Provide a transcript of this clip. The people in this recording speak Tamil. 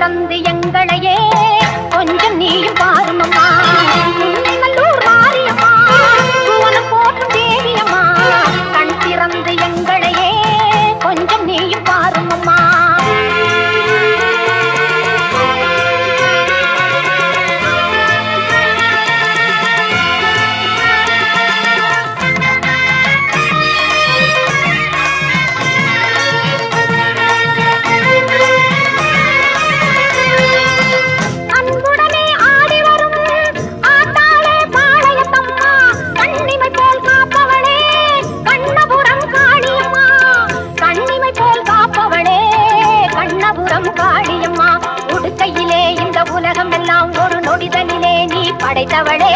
திறந்து எங்களையே கொஞ்சம் நீயும் பாருமம்மா. நல்லூர் மாரியம்மா புவனம் போற்றும் தேவியம்மா, கண் திறந்து எங்களையே கொஞ்சம் நீயும் பாருமம்மா. காளியம்மா உடுக்கையிலே இந்த உலகம் எல்லாம் ஒரு நொடிதனிலே நீ படைத்தவளே.